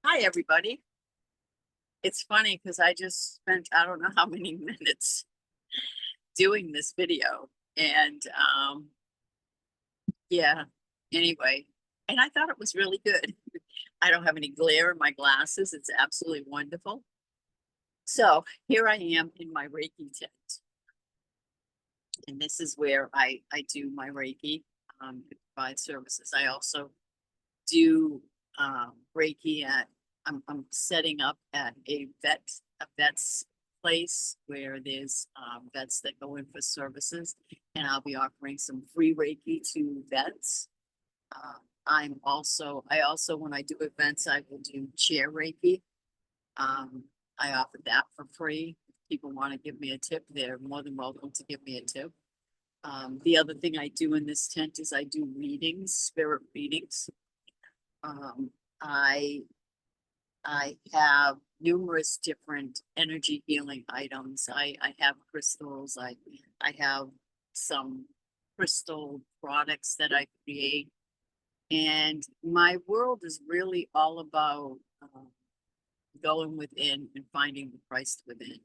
Hi, everybody. It's funny because I just spent I don't know how many minutes doing this video. And yeah, anyway, and I thought it was really good. I don't have any glare in my glasses. It's absolutely wonderful. So here I am in my Reiki tent. And this is where I do my Reiki, provide services. I also do Reiki at I'm setting up at a vet's place where there's vets that go in for services, and I'll be offering some free Reiki to vets. I also when I do events I will do chair Reiki. Um, I offer that for free. If people want to give me a tip, they're more than welcome to give me a tip. The other thing I do in this tent is I do readings, spirit readings. Um, I I have numerous different energy healing items. I have crystals. I have some crystal products that I create, and my world is really all about going within and finding the Christ within.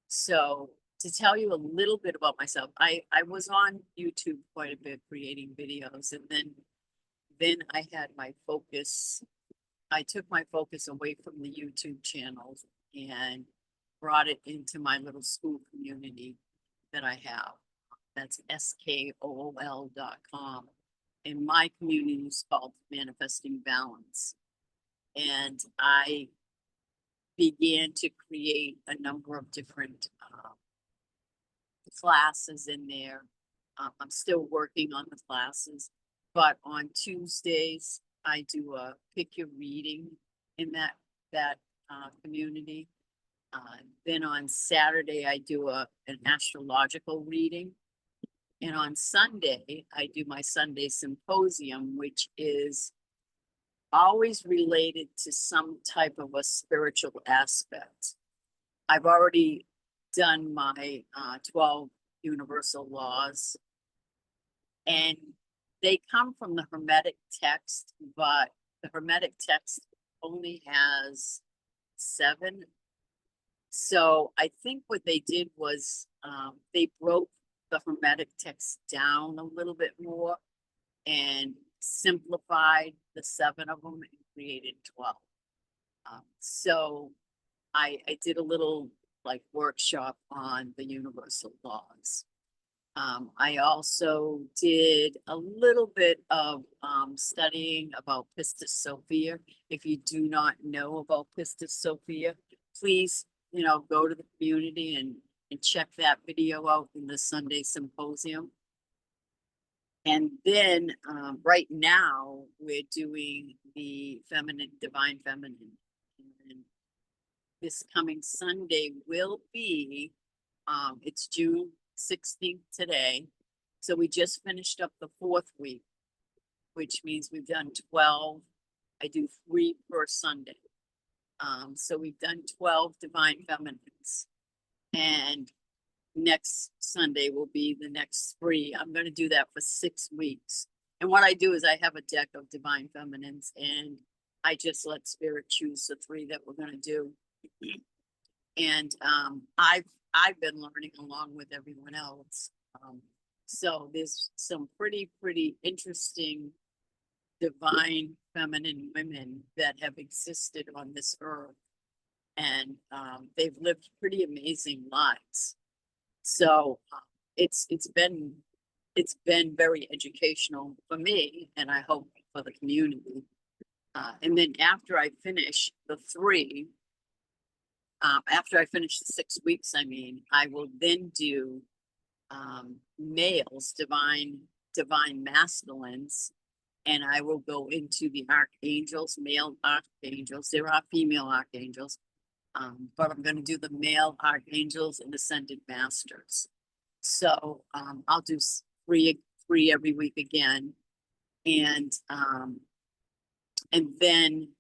So to tell you a little bit about myself, I was on YouTube quite a bit creating videos, and then I had my focus. I took my focus away from the YouTube channels and brought it into my little school community that I have. That's skool.com. And my community is called Manifesting Balance. And I began to create a number of different classes in there. I'm still working on the classes, but on Tuesdays I do a pick your reading in that community. Then on Saturday I do an astrological reading, and on Sunday I do my Sunday symposium, which is always related to some type of a spiritual aspect. I've already done my 12 universal laws, and they come from the Hermetic text, but the Hermetic text only has 7. So I think what they did was they broke the Hermetic text down a little bit more and simplified the 7 of them and created 12. So I did a little like workshop on the universal laws. I also did a little bit of studying about Pistis Sophia. If you do not know about Pistis Sophia, please, go to the community and check that video out in the Sunday symposium. And then right now we're doing the divine feminine. And this coming Sunday will be, it's June 16th today. So we just finished up the 4th week, which means we've done 12. I do 3 per Sunday. So we've done 12 divine feminines. And next Sunday will be the next 3. I'm going to do that for 6 weeks. And what I do is I have a deck of divine feminines, and I just let spirit choose the 3 that we're going to do. And I've been learning along with everyone else. So there's some pretty interesting divine feminine women that have existed on this earth, and they've lived pretty amazing lives. So it's been very educational for me, and I hope for the community. And then after I finish the 3, after I finish the 6 weeks, I will then do males, divine masculines, and I will go into the archangels, male archangels. There are female archangels, but I'm going to do the male archangels and ascended masters. So I'll do 3 every week again, and then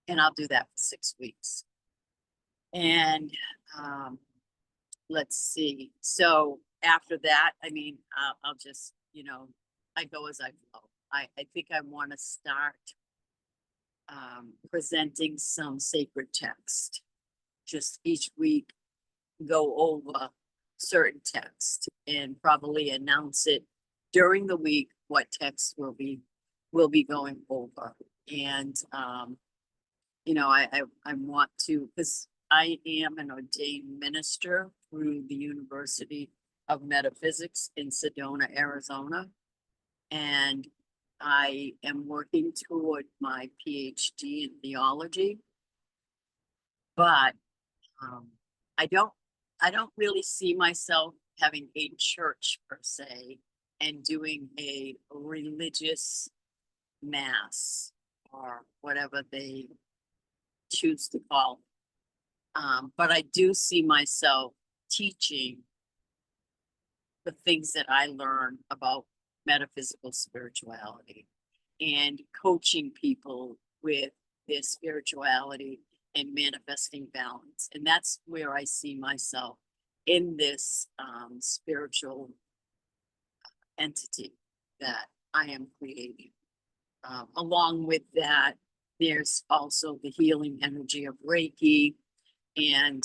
and I'll do that for 6 weeks. And let's see. So after that, I'll just, I go as I flow. I think I want to start presenting some sacred text. Just each week, go over certain text and probably announce it during the week what text will be going over. And you know, I want to, because I am an ordained minister through the University of Metaphysics in Sedona, Arizona. And I am working toward my PhD in theology. But um, I don't I don't really see myself having a church per se and doing a religious mass or whatever they choose to call it. But I do see myself teaching the things that I learn about metaphysical spirituality and coaching people with their spirituality and manifesting balance. And that's where I see myself in this spiritual entity that I am creating. Along with that, there's also the healing energy of Reiki. And,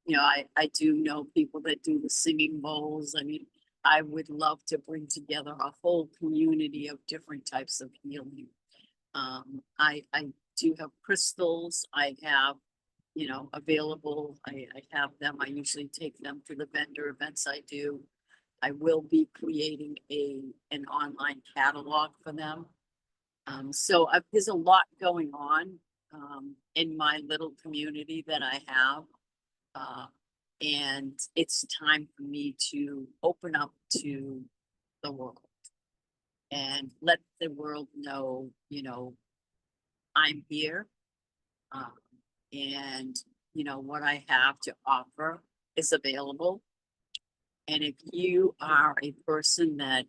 you know, I do know people that do the singing bowls. I mean, I would love to bring together a whole community of different types of healing. I do have crystals. I have, you know, available. I have them. I usually take them to the vendor events I do. I will be creating an online catalog for them. So there's a lot going on in my little community that I have. And it's time for me to open up to the world and let the world know, you know, I'm here. Um, and, you know, what I have to offer is available. And if you are a person that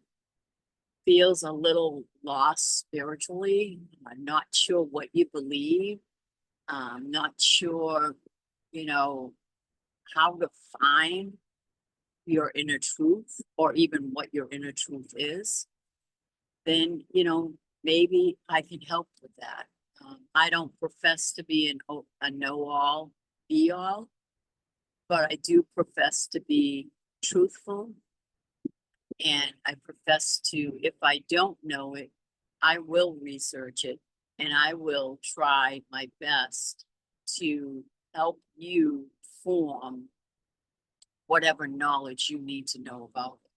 feels a little lost spiritually, not sure what you believe, not sure, you know, how to find your inner truth or even what your inner truth is, then, you know, maybe I can help with that. I don't profess to be a know-all, be-all, but I do profess to be truthful. And I profess to, if I don't know it, I will research it and I will try my best to help you form whatever knowledge you need to know about it.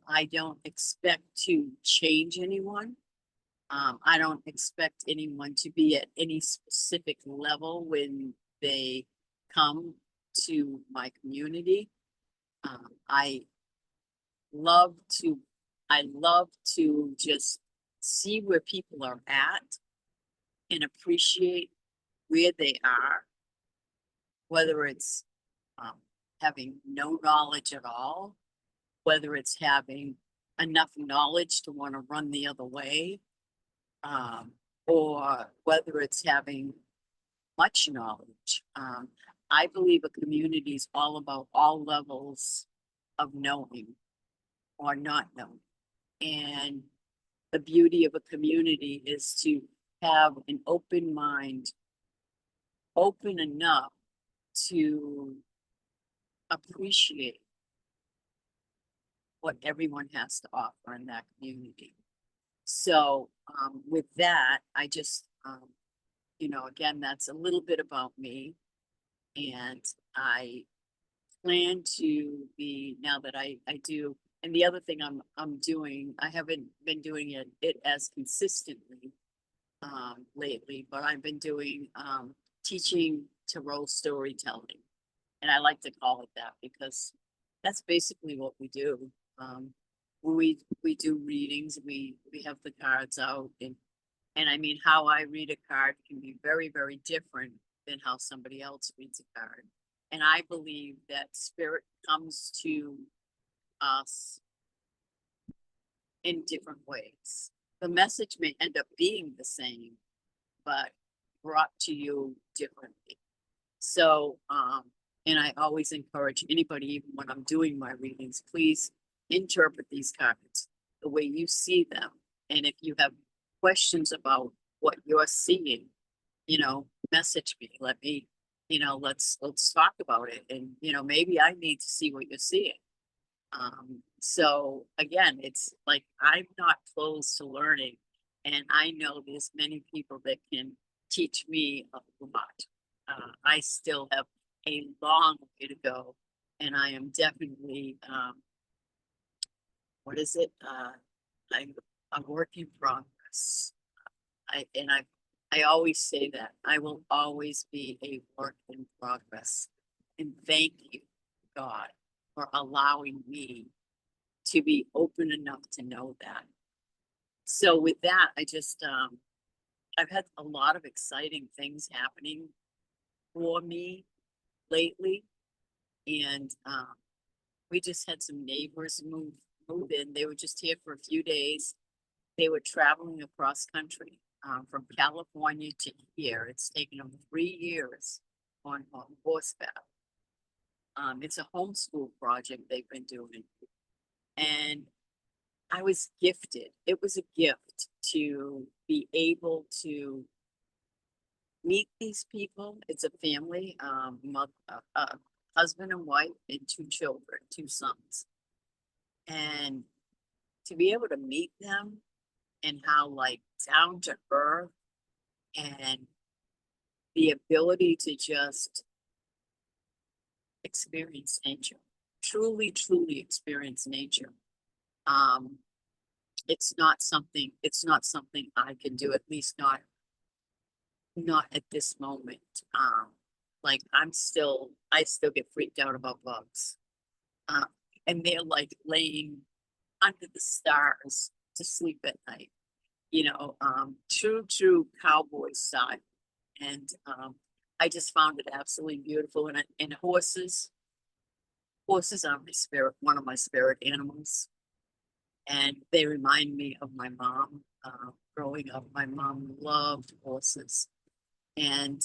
I don't expect to change anyone. I don't expect anyone to be at any specific level when they come to my community. I love to, I love to just see where people are at and appreciate where they are, whether it's having no knowledge at all, whether it's having enough knowledge to want to run the other way, or whether it's having much knowledge. I believe a community is all about all levels of knowing or not knowing. And the beauty of a community is to have an open mind, open enough to appreciate what everyone has to offer in that community. So with that, I just, you know, again, that's a little bit about me. And I plan to be, now that I do, and the other thing I'm doing, I haven't been doing it as consistently lately, but I've been doing teaching tarot storytelling. And I like to call it that because that's basically what we do. When we do readings, we have the cards out, and I mean, how I read a card can be very, very different than how somebody else reads a card. And I believe that spirit comes to us in different ways. The message may end up being the same, but brought to you differently. So, and I always encourage anybody, even when I'm doing my readings, please interpret these cards the way you see them. And if you have questions about what you're seeing, message me, let me, let's talk about it. And, maybe I need to see what you're seeing. So again, it's like, I'm not closed to learning, and I know there's many people that can teach me a lot. I still have a long way to go, and I am definitely, what is it? I'm a work in progress. I always say that I will always be a work in progress. And thank you, God, for allowing me to be open enough to know that. So with that, I've had a lot of exciting things happening for me lately. And we just had some neighbors move in. They were just here for a few days. They were traveling across country from California to here. It's taken them 3 years on horseback. It's a homeschool project they've been doing. And I was gifted. It was a gift to be able to meet these people. It's a family, husband and wife, and 2 children, 2 sons. And to be able to meet them, and how like down to earth, and the ability to just experience nature, truly experience nature. It's not something I can do, at least not at this moment. Like I still get freaked out about bugs. Um, and they're like laying under the stars to sleep at night, true cowboy style. And I just found it absolutely beautiful. And horses are one of my spirit animals. And they remind me of my mom. Growing up, my mom loved horses. And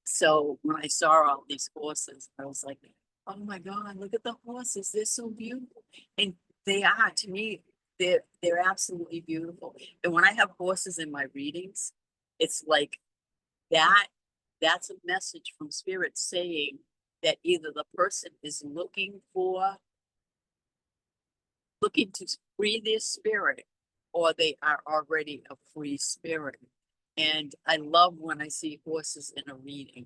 so when I saw all these horses, I was like, oh my God, look at the horses. They're so beautiful. And they are, to me, they're absolutely beautiful. And when I have horses in my readings, it's like that's a message from spirit saying that either the person is looking to free their spirit, or they are already a free spirit. And I love when I see horses in a reading.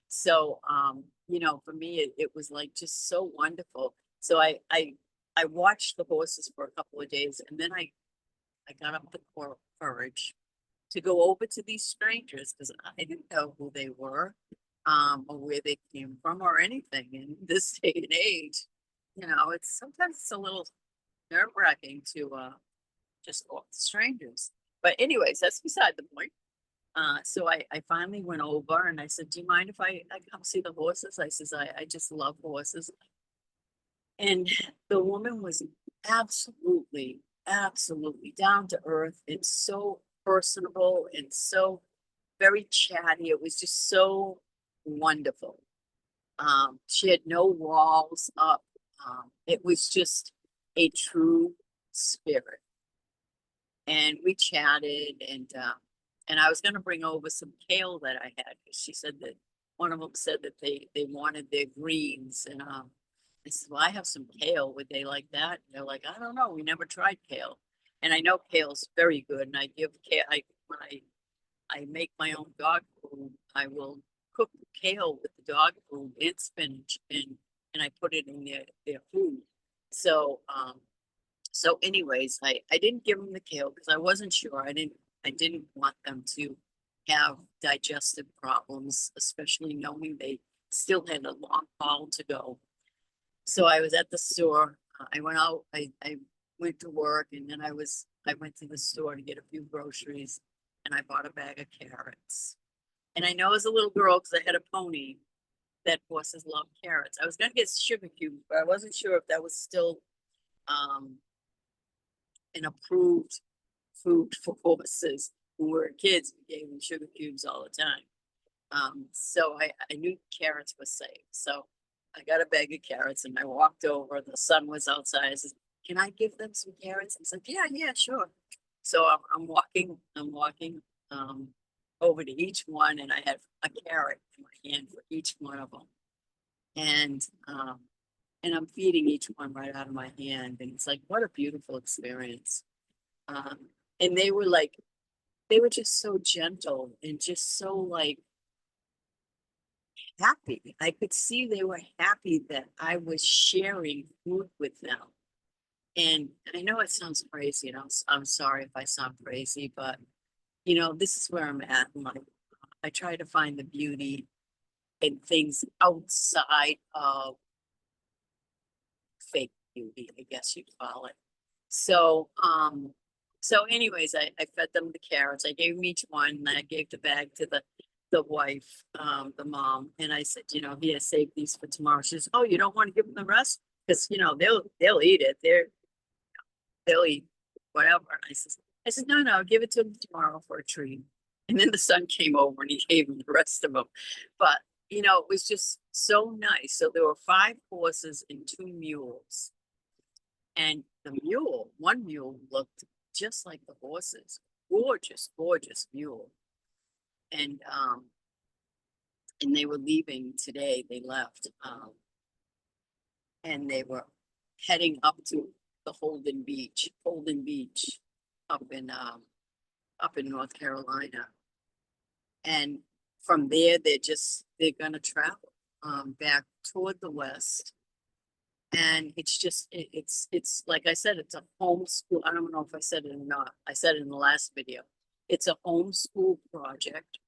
So, for me, it was like just so wonderful. So I watched the horses for a couple of days, and then I got up the courage to go over to these strangers, because I didn't know who they were, or where they came from or anything. In this day and age, it's sometimes a little nerve-wracking to just go up to strangers. But anyways, that's beside the point. So I finally went over and I said, do you mind if I come see the horses? I says, I just love horses. And the woman was absolutely down to earth. It's so personable and so very chatty. It was just so wonderful. She had no walls up. It was just a true spirit. And we chatted, and I was going to bring over some kale that I had. She said that one of them said that they wanted their greens, and I said, well, I have some kale. Would they like that? And they're like, I don't know. We never tried kale, and I know kale's very good. And I give kale. When I make my own dog food, I will cook kale with the dog food and spinach, and I put it in their food. So anyways, I didn't give them the kale because I wasn't sure. I didn't want them to have digestive problems, especially knowing they still had a long haul to go. So I was at the store. I went out. I went to work, and then I went to the store to get a few groceries, and I bought a bag of carrots. And I know as a little girl, because I had a pony, that horses love carrots. I was gonna get sugar cubes, but I wasn't sure if that was still an approved food for horses. When we were kids, we gave them sugar cubes all the time. So I knew carrots were safe. So I got a bag of carrots and I walked over. The sun was outside. I said, can I give them some carrots? It's like, yeah, sure. So I'm walking, um, over to each one, and I have a carrot in my hand for each one of them. Um, and I'm feeding each one right out of my hand, and it's like, what a beautiful experience. Um, and they were just so gentle and just so like happy. I could see they were happy that I was sharing food with them. And I know it sounds crazy, and I'm sorry if I sound crazy, but this is where I'm at in life. I try to find the beauty in things outside of fake beauty, I guess you'd call it. So anyways, I fed them the carrots. I gave them each one, and I gave the bag to the wife, the mom, and I said, here, save these for tomorrow. She says, oh, you don't want to give them the rest? Because they'll eat it. They'll eat whatever. I said, no, give it to them tomorrow for a treat. And then the son came over and he gave him the rest of them. But it was just so nice. So there were 5 horses and 2 mules. And one mule looked just like the horses. Gorgeous, gorgeous mule. And they were leaving today. They left. And they were heading up to the Holden Beach up in North Carolina. And from there, they're gonna travel back toward the west. And it's like I said, it's a homeschool. I don't know if I said it or not. I said it in the last video. It's a homeschool project.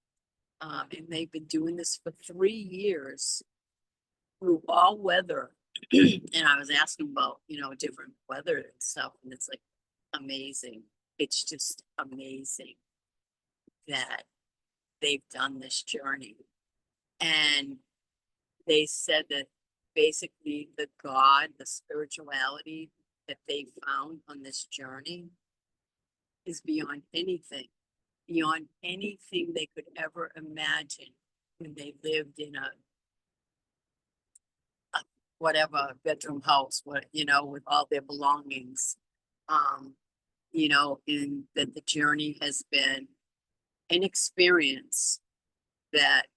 And they've been doing this for 3 years through all weather. And I was asking about, different weather and stuff, and it's like amazing. It's just amazing that they've done this journey. And they said that basically the spirituality that they found on this journey is beyond anything they could ever imagine when they lived in a whatever bedroom house, with all their belongings. And that the journey has been an experience that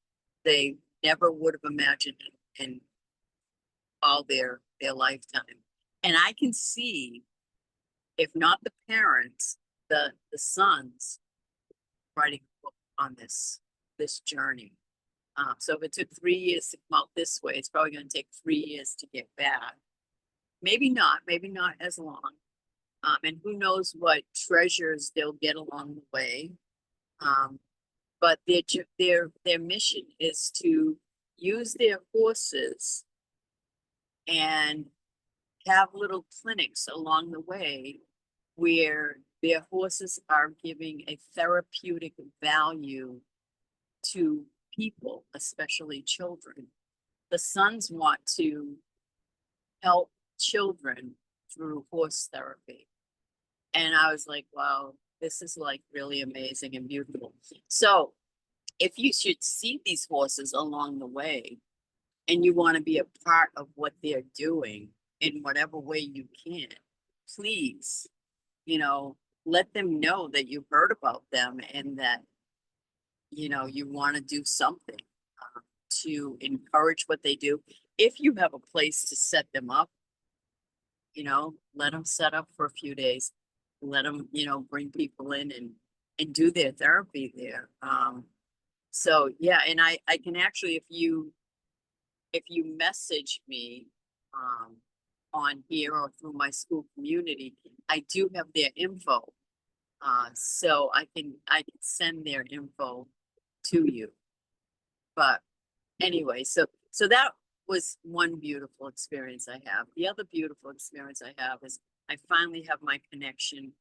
they never would have imagined in all their lifetime. And I can see, if not the parents, the sons writing a book on this journey. So if it took 3 years to come out this way, it's probably going to take 3 years to get back. Maybe not as long. And who knows what treasures they'll get along the way. But their mission is to use their horses and have little clinics along the way where their horses are giving a therapeutic value to people, especially children. The sons want to help children through horse therapy. And I was like, wow, this is like really amazing and beautiful. So if you should see these horses along the way and you want to be a part of what they're doing in whatever way you can, please, let them know that you heard about them and that, you want to do something to encourage what they do. If you have a place to set them up, let them set up for a few days. Let them, bring people in and do their therapy there. So yeah, and I can actually, if you message me on here or through my school community, I do have their info. So I can send their info to you. But anyway, so that was one beautiful experience I have. The other beautiful experience I have is I finally have my connection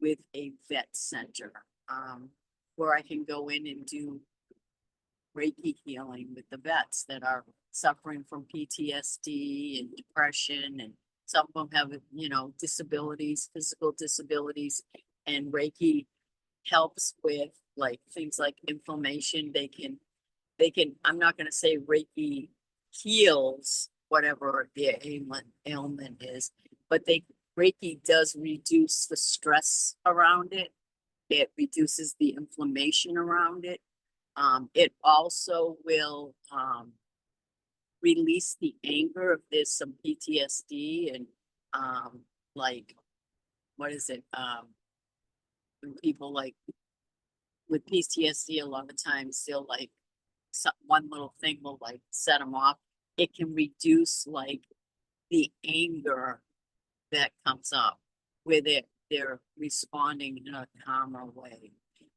with a vet center, where I can go in and do Reiki healing with the vets that are suffering from PTSD and depression, and some of them have, disabilities, physical disabilities, and Reiki helps with like things like inflammation. They can, I'm not going to say Reiki heals whatever their ailment is, but Reiki does reduce the stress around it. It reduces the inflammation around it. It also will release the anger if there's some PTSD and like what is it? When people like with PTSD, a lot of times they'll like one little thing will like set them off. It can reduce like the anger that comes up where they're responding in a calmer way.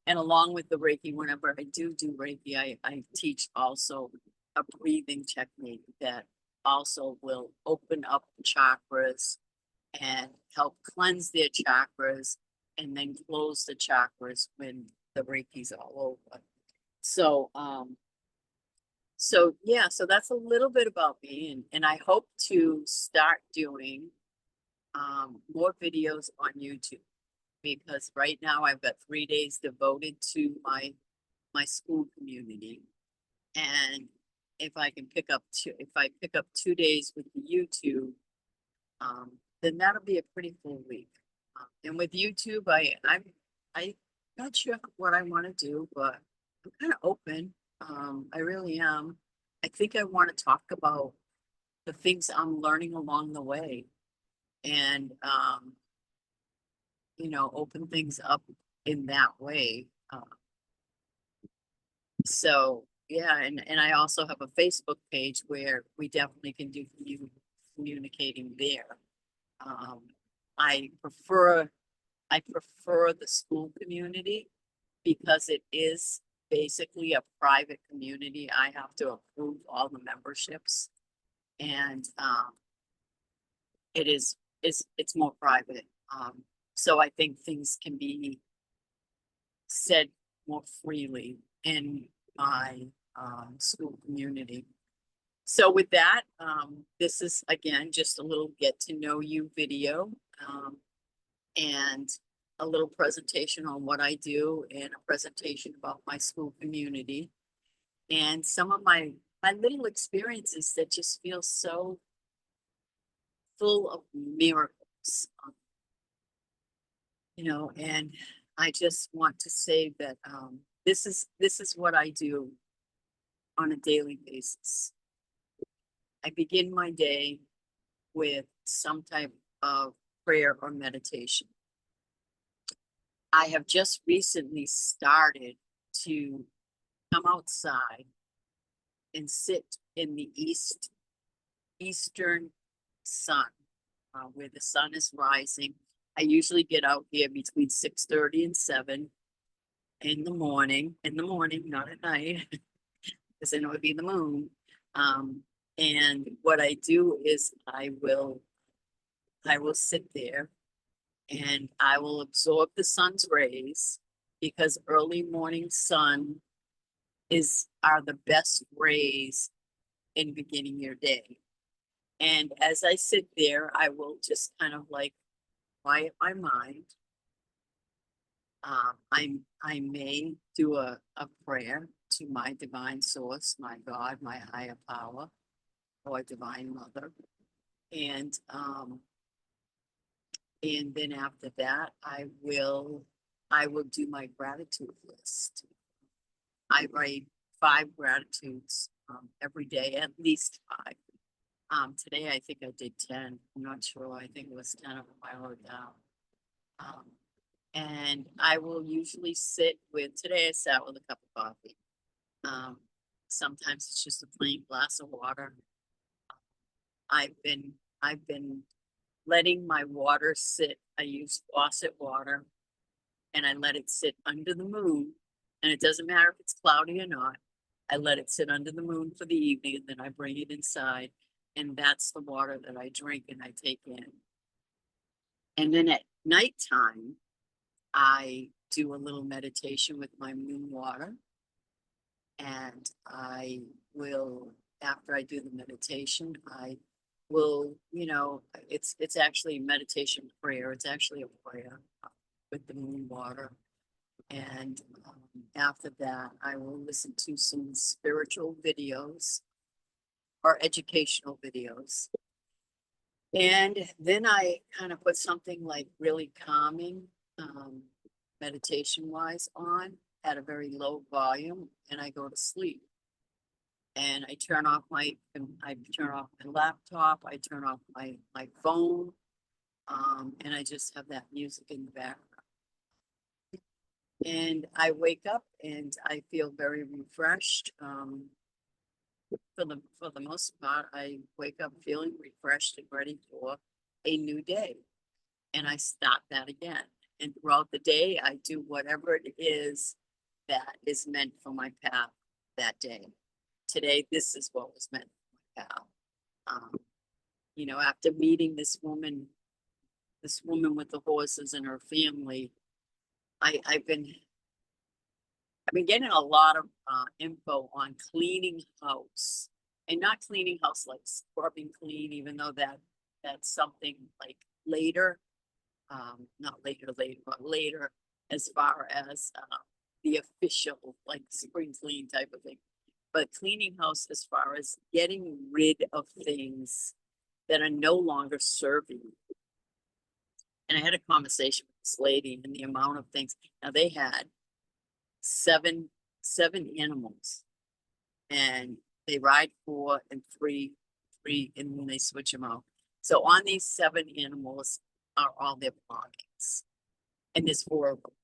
And along with the Reiki, whenever I do Reiki, I teach also a breathing technique that also will open up the chakras and help cleanse their chakras and then close the chakras when the Reiki's all over. So, so yeah, so that's a little bit about me, and I hope to start doing more videos on YouTube, because right now I've got 3 days devoted to my school community. And if I pick up 2 days with the YouTube, then that'll be a pretty full week. And with YouTube, I'm not sure what I want to do, but I'm kind of open. I really am. I think I want to talk about the things I'm learning along the way, and open things up in that way. So yeah, and I also have a Facebook page where we definitely can do communicating there. I prefer the school community because it is basically a private community. I have to approve all the memberships, and it's more private. So I think things can be said more freely in my school community. So with that, this is again just a little get to know you video, and a little presentation on what I do, and a presentation about my school community and some of my little experiences that just feel so full of miracles. And I just want to say that this is what I do on a daily basis. I begin my day with some type of prayer or meditation. I have just recently started to come outside and sit in the eastern sun, where the sun is rising. I usually get out here between 6:30 and 7 in the morning, not at night, because I know it'd be the moon. And what I do is I will sit there and I will absorb the sun's rays, because early morning sun are the best rays in beginning your day. And as I sit there, I will just kind of like quiet my mind. I may do a prayer to my divine source, my God, my higher power, or divine mother. And then after that, I will do my gratitude list. I write 5 gratitudes every day, at least 5. Today I think I did 10. I'm not sure. I think it was 10 of them I wrote down. And I will usually sit with, today I sat with a cup of coffee. Sometimes it's just a plain glass of water. I've been letting my water sit. I use faucet water, and I let it sit under the moon. And it doesn't matter if it's cloudy or not. I let it sit under the moon for the evening, and then I bring it inside. And that's the water that I drink and I take in. And then at nighttime, I do a little meditation with my moon water. And I will, after I do the meditation, I will, it's actually meditation prayer. It's actually a prayer with the moon water. And after that, I will listen to some spiritual videos or educational videos. And then I kind of put something like really calming, meditation wise on at a very low volume, and I go to sleep. And I turn off my laptop, I turn off my phone, and I just have that music in the background. And I wake up and I feel very refreshed. For the most part, I wake up feeling refreshed and ready for a new day. And I start that again. And throughout the day, I do whatever it is that is meant for my path that day. Today, this is what was meant for my path. After meeting this woman with the horses and her family, I've been getting a lot of info on cleaning house, and not cleaning house like scrubbing clean, even though that's something like later, not later, but later, as far as the official like spring clean type of thing. But cleaning house as far as getting rid of things that are no longer serving. And I had a conversation with this lady, and the amount of things. Now they had seven animals, and they ride 4 and 3, and then they switch them out. So on these 7 animals are all their belongings, and there's 4 of them.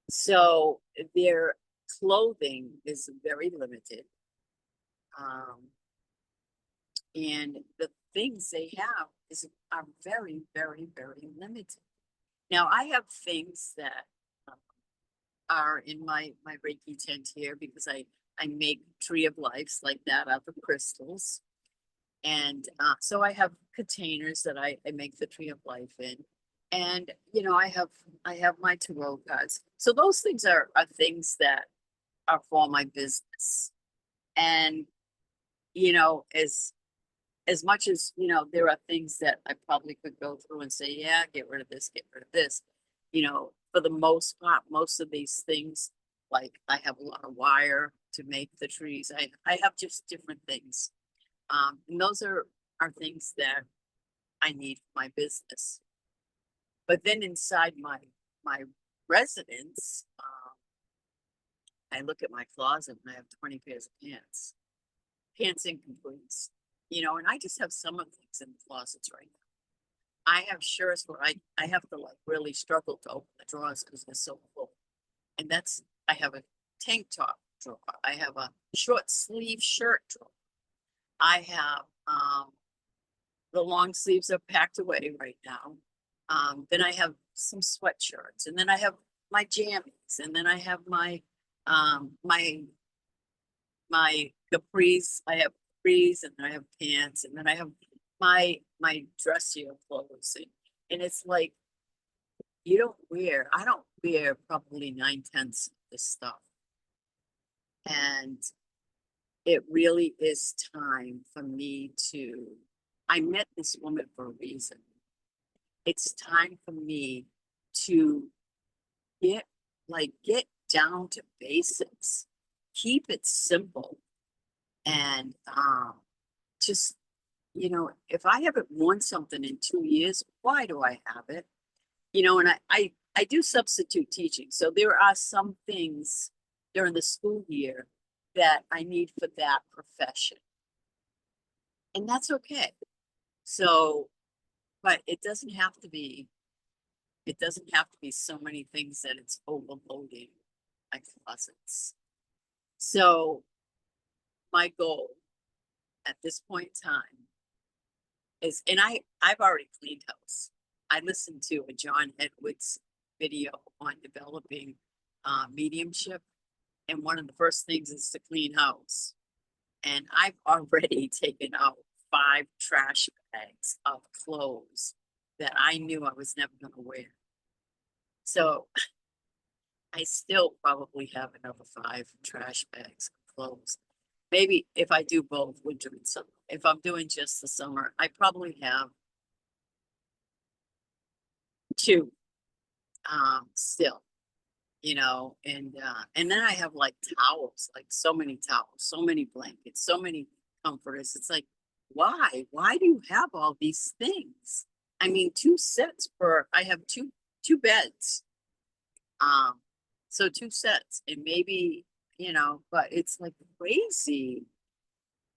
So their clothing is very limited. And the things they have are very, very, very limited. Now I have things that are in my Reiki tent here, because I make tree of lives like that out of crystals. And so I have containers that I make the tree of life in. And I have my tarot cards. So those things are things that are for my business. And as much as there are things that I probably could go through and say, yeah, get rid of this, get rid of this. For the most part, most of these things, like I have a lot of wire to make the trees. I have just different things. And those are things that I need for my business. But then inside my residence, I look at my closet and I have 20 pairs of pants incomplete. And I just have some of things in the closets right now. I have shirts where I have to like really struggle to open the drawers because they're so full. And I have a tank top drawer. I have a short sleeve shirt drawer. I have the long sleeves are packed away right now. Then I have some sweatshirts, and then I have my jammies, and then I have my capris. I have capris, and then I have pants, and then I have my dressier clothes. And it's like I don't wear probably 9/10 of this stuff. And it really is time for me I met this woman for a reason. It's time for me to get down to basics, keep it simple, and just if I haven't worn something in 2 years, why do I have it? And I do substitute teaching, so there are some things during the school year that I need for that profession, and that's okay. So, but it doesn't have to be so many things that it's overloading my closets. So my goal at this point in time is, and I've already cleaned house. I listened to a John Edwards video on developing mediumship, and one of the first things is to clean house. And I've already taken out 5 trash bags of clothes that I knew I was never going to wear. So I still probably have another 5 trash bags of clothes. Maybe if I do both winter and summer. If I'm doing just the summer, I probably have 2 still, and then I have like towels, like so many towels, so many blankets, so many comforters. It's like, Why do you have all these things? I mean, I have two beds. Um, so two sets and maybe, but it's like crazy.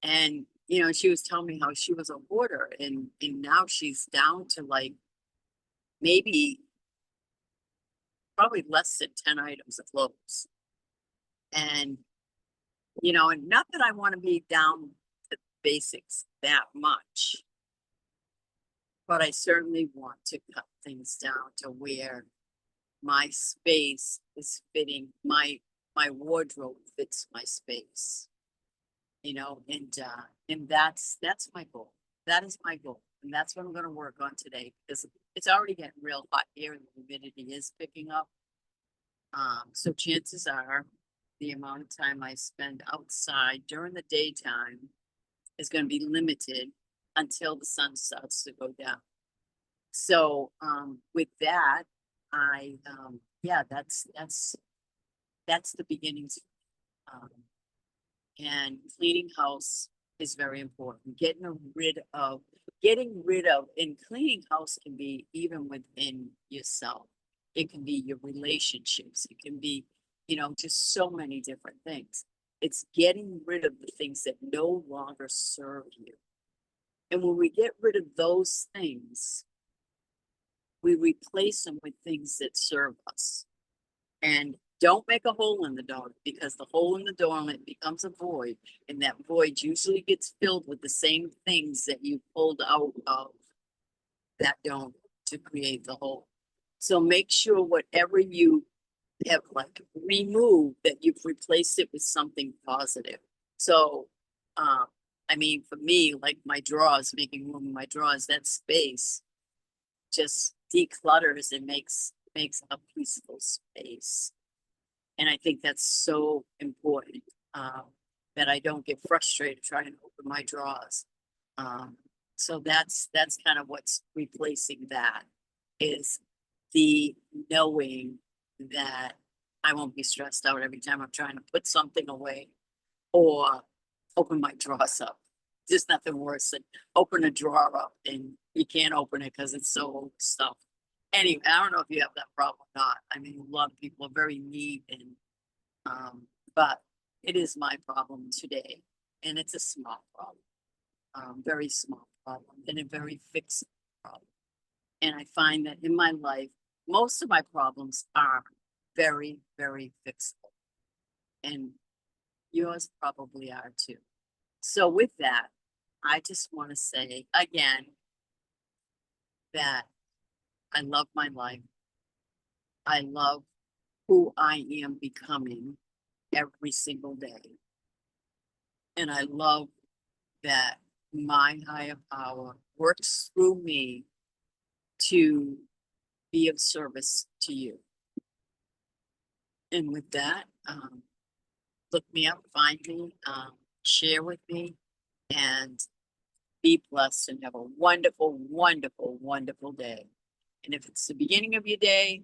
And, she was telling me how she was a hoarder and now she's down to like maybe probably less than 10 items of clothes. And, and not that I want to be down to basics that much, but I certainly want to cut things down to where my space is fitting, my wardrobe fits my space, and that's my goal. That is my goal. And that's what I'm gonna work on today because it's already getting real hot here and the humidity is picking up. So chances are the amount of time I spend outside during the daytime is gonna be limited until the sun starts to go down. So with that, yeah, that's the beginnings. Um, and cleaning house is very important. Getting rid of, and cleaning house can be even within yourself. It can be your relationships. It can be, just so many different things. It's getting rid of the things that no longer serve you. And when we get rid of those things, we replace them with things that serve us. And don't make a hole in the door because the hole in the door becomes a void. And that void usually gets filled with the same things that you pulled out of that donor to create the hole. So make sure whatever you have like removed that you've replaced it with something positive. So, I mean, for me, like my drawers, making room in my drawers, that space just declutters and makes a peaceful space. And I think that's so important, that I don't get frustrated trying to open my drawers. So that's kind of what's replacing that is the knowing that I won't be stressed out every time I'm trying to put something away or open my drawers up. There's nothing worse than open a drawer up and you can't open it because it's so stuffed. Anyway, I don't know if you have that problem or not. I mean, a lot of people are very neat but it is my problem today. And it's a small problem, very small problem and a very fixed problem. And I find that in my life, most of my problems are very, very fixable. And yours probably are too. So with that, I just want to say again that I love my life. I love who I am becoming every single day. And I love that my higher power works through me to be of service to you. And with that, look me up, find me, share with me, and be blessed and have a wonderful, wonderful, wonderful day. And if it's the beginning of your day,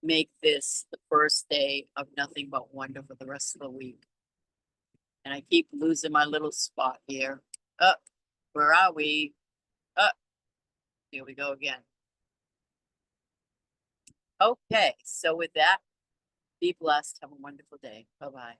make this the first day of nothing but wonder for the rest of the week. And I keep losing my little spot here. Up, where are we? Up, here we go again. Okay, so with that, be blessed. Have a wonderful day. Bye-bye.